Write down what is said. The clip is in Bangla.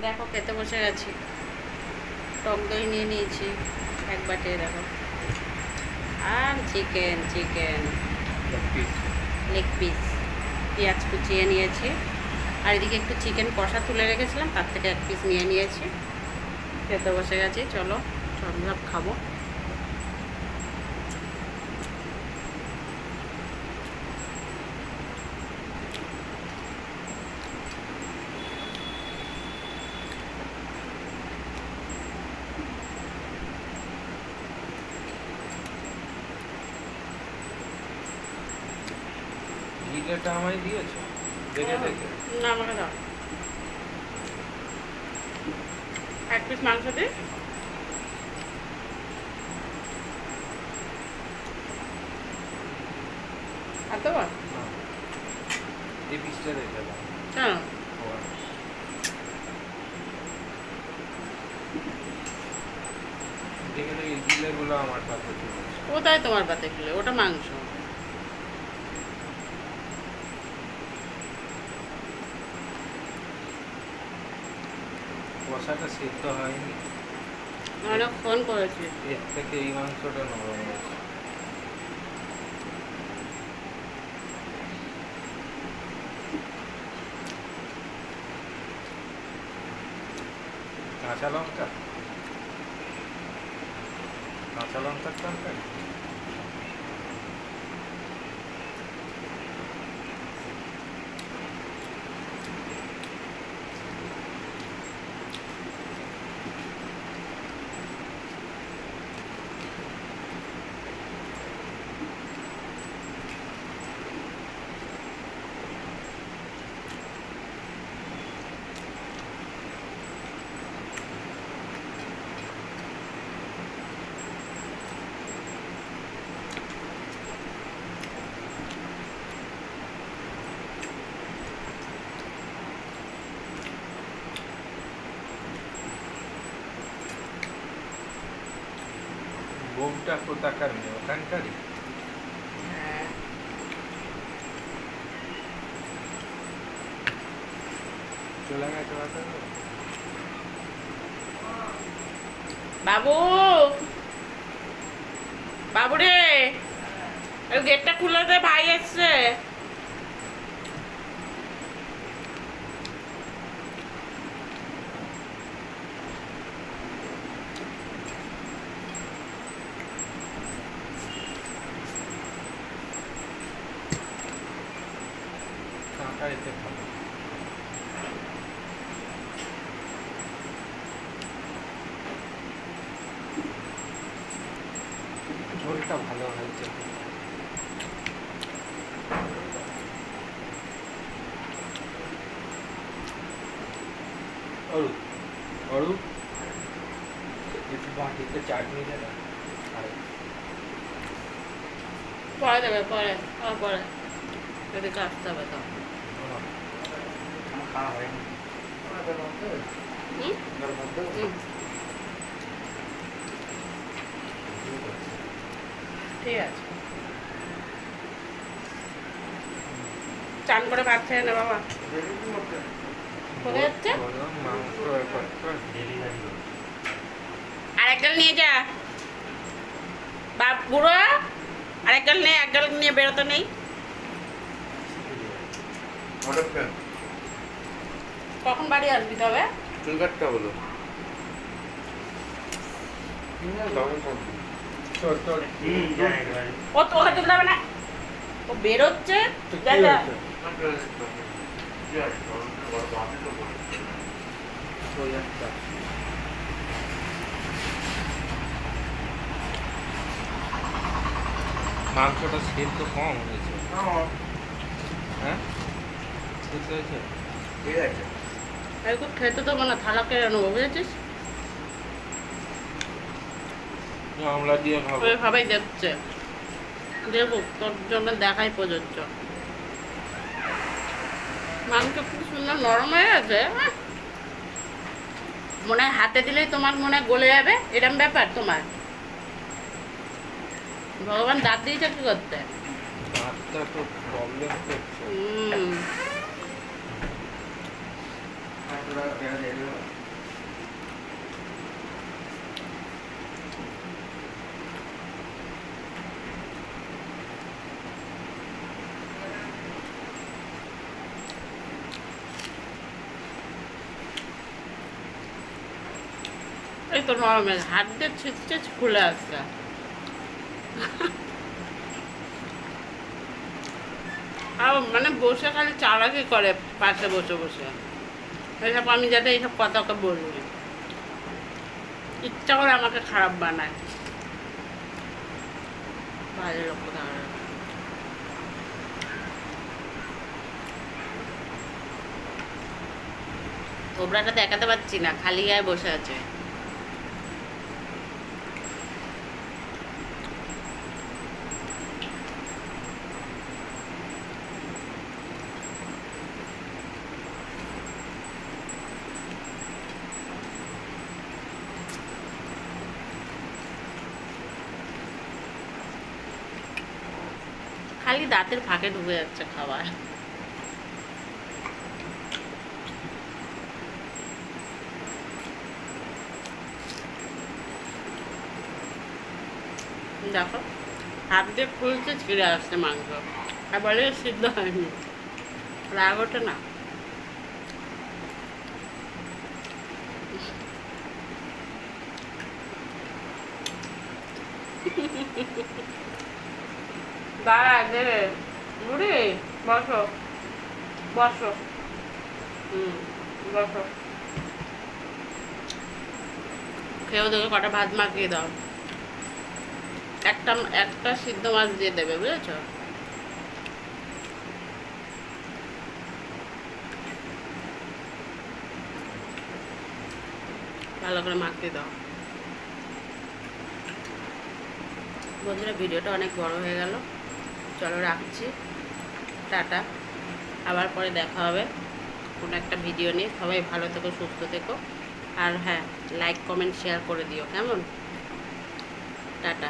দেখো খেতে বসে গেছি। টক দই নিয়ে নিয়েছি এক বাটি, দেখো, আর চিকেন লেগ পিস পেঁয়াজ কুচিয়ে নিয়েছি। আর এদিকে একটু চিকেন কষা তুলে রেখেছিলাম, তার থেকে এক পিস নিয়ে নিয়েছি। খেতে বসে গেছি, চলো সব খাবো। এটা আমায় দিয়েছো দেখে দেখে? না, আমাকে দাও এক পিস মাংস দিয়ে। আর দেবো? এই পিসটা রেখে দাও। কেন? দেখে দেখে গিলেগুলো আমার পাতে চলে আসে। কোথায় তোমার পাতে গেলে? ওটা মাংস। কষাটা সিদ্ধ হয়নি, অনেকক্ষণ করেছি। এর থেকে এই মাংসটা নরম হয়েছে। কাঁচা লঙ্কা তরকারি। বউটা কোথাকার মেয়ে? ওখানকারই? হ্যাঁ। চলে গেছে বাবু, বাবু রে, গেটটা খুলে দে, ভাই এসছে। কাঁকাইতে ভালো। ঝোলটা ভালো হয়েছে। অরূপ একটু বাটিতে চাটনি দেবে। পরে দেবে, পরে এদিকে আসতে হবে তো। খাওয়া হয়নি। ঠিক আছে, চান করে ভাত খেয়ে নে বাবা। কোথায় যাচ্ছে? আর এক গাল নিয়ে যা বাপ বুড়ো, আর এক গাল নেই, এক গাল নিয়ে বেরোতে নেই। কখন বাড়ি আসবি তবে? চুল কাটতে বলো। ও তোকে তুলতে হবে না, ও বেরোচ্ছে। যা যা। মাংসটা সেদ্ধ কম হয়েছে। হ্যাঁ ঠিক হয়েছে, ঠিক আছে। এরকম খেতে তো মানে থালা কেড়ে নেবো, বুঝেছিস? আমরা দিয়ে খাবো। ওইভাবেই দেখছে, দেবো তোর জন্য, দেখাই প্রযোজ্য। মাংস খুব সুন্দর নরম হয়ে গেছে। মনে হয় হাতে দিলেই তোমার মনে হয় গলে যাবে, এরকম ব্যাপার তোমার। ভগবান দাঁত দিয়েছে কি করতে? দাঁতটা তো প্রবলেম করছে। এই তো নরমের হাত দিয়ে ছিটছে খুলে আসছে। আর মানে বসে খালি চালাকি করে পাশে বসে বসে। এইসব আমি যাতে এইসব কথা ওকে বলবি, ইচ্ছা করে আমাকে খারাপ বানায়। বাইরের লোক কোথায় তোবড়াটা দেখাতে পারছি না, খালি গায়ে বসে আছে। খালি দাঁতের ফাঁকে ঢুকে যাচ্ছে খাবার। দেখো হাত দিয়ে খুলছে, ছিঁড়ে আসছে মাংস, আর বলে সিদ্ধ হয়নি। রাগ ওঠে না? দাঁড়া দেবে বুড়ি, বসো বসো, বসো। খেয়েও দেখে কটা ভাত মাখিয়ে দাও, একটা সিদ্ধ মাছ দিয়ে দেবে, বুঝেছ? ভালো করে মাখিয়ে দাও। বন্ধুরা ভিডিওটা অনেক বড় হয়ে গেল, চলো রাখছি, টাটা। আবার পরে দেখা হবে কোনো একটা ভিডিও নিয়ে। সবাই ভালো থেকো, সুস্থ থেকো, আর হ্যাঁ লাইক কমেন্ট শেয়ার করে দিও, কেমন? টাটা।